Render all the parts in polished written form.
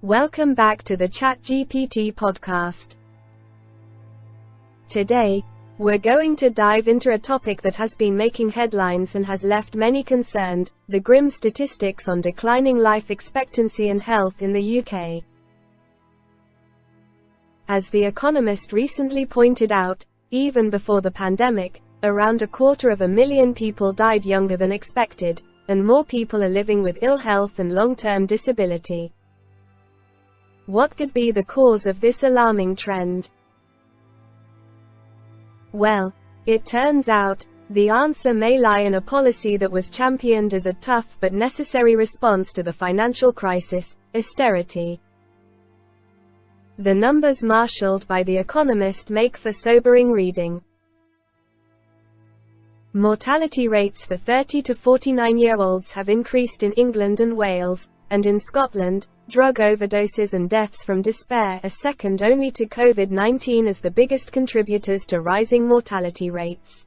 Welcome back to the ChatGPT Podcast. Today, we're going to dive into a topic that has been making headlines and has left many concerned: the grim statistics on declining life expectancy and health in the UK. As The Economist recently pointed out, even before the pandemic, around 250,000 people died younger than expected, and more people are living with ill health and long-term disability. What could be the cause of this alarming trend? Well, it turns out, the answer may lie in a policy that was championed as a tough but necessary response to the financial crisis: austerity. The numbers marshaled by The Economist make for sobering reading. Mortality rates for 30 to 49-year-olds have increased in England and Wales, and in Scotland, drug overdoses and deaths from despair are second only to COVID-19 as the biggest contributors to rising mortality rates.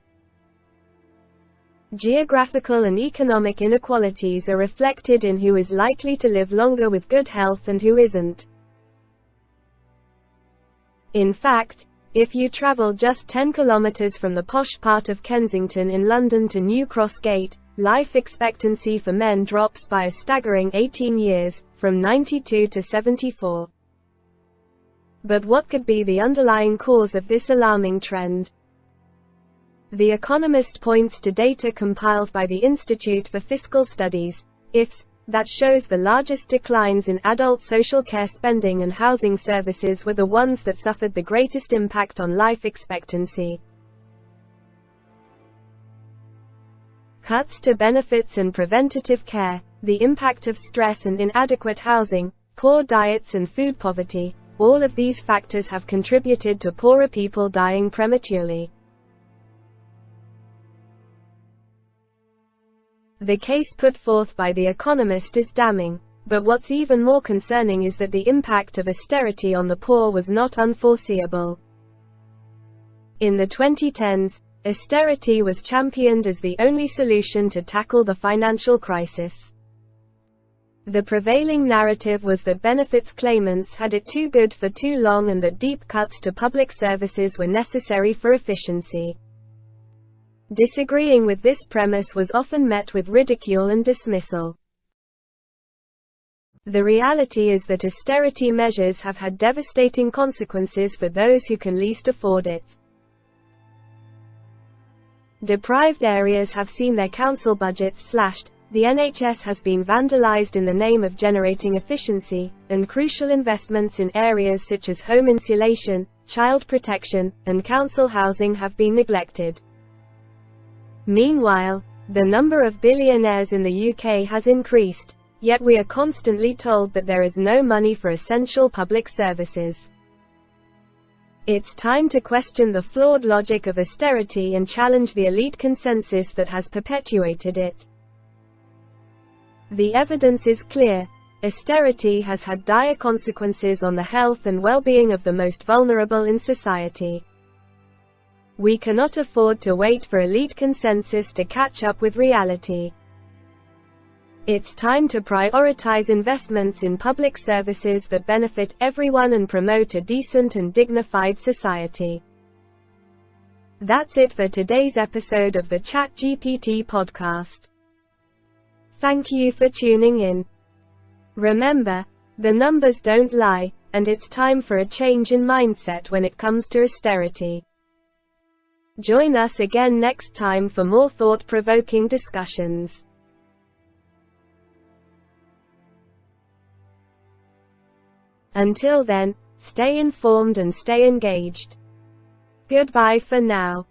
Geographical and economic inequalities are reflected in who is likely to live longer with good health and who isn't. In fact, if you travel just 10 kilometers from the posh part of Kensington in London to New Cross Gate, life expectancy for men drops by a staggering 18 years, from 92 to 74. But what could be the underlying cause of this alarming trend? The Economist points to data compiled by the Institute for Fiscal Studies, IFS, that shows the largest declines in adult social care spending and housing services were the ones that suffered the greatest impact on life expectancy. Cuts to benefits and preventative care, the impact of stress and inadequate housing, poor diets and food poverty, all of these factors have contributed to poorer people dying prematurely. The case put forth by The Economist is damning, but what's even more concerning is that the impact of austerity on the poor was not unforeseeable. In the 2010s, austerity was championed as the only solution to tackle the financial crisis. The prevailing narrative was that benefits claimants had it too good for too long and that deep cuts to public services were necessary for efficiency. Disagreeing with this premise was often met with ridicule and dismissal. The reality is that austerity measures have had devastating consequences for those who can least afford it. Deprived areas have seen their council budgets slashed, the NHS has been vandalized in the name of generating efficiency, and crucial investments in areas such as home insulation, child protection, and council housing have been neglected. Meanwhile, the number of billionaires in the UK has increased, yet we are constantly told that there is no money for essential public services. It's time to question the flawed logic of austerity and challenge the elite consensus that has perpetuated it. The evidence is clear: austerity has had dire consequences on the health and well-being of the most vulnerable in society. We cannot afford to wait for elite consensus to catch up with reality. It's time to prioritize investments in public services that benefit everyone and promote a decent and dignified society. That's it for today's episode of the ChatGPT Podcast. Thank you for tuning in. Remember, the numbers don't lie, and it's time for a change in mindset when it comes to austerity. Join us again next time for more thought-provoking discussions. Until then, stay informed and stay engaged. Goodbye for now.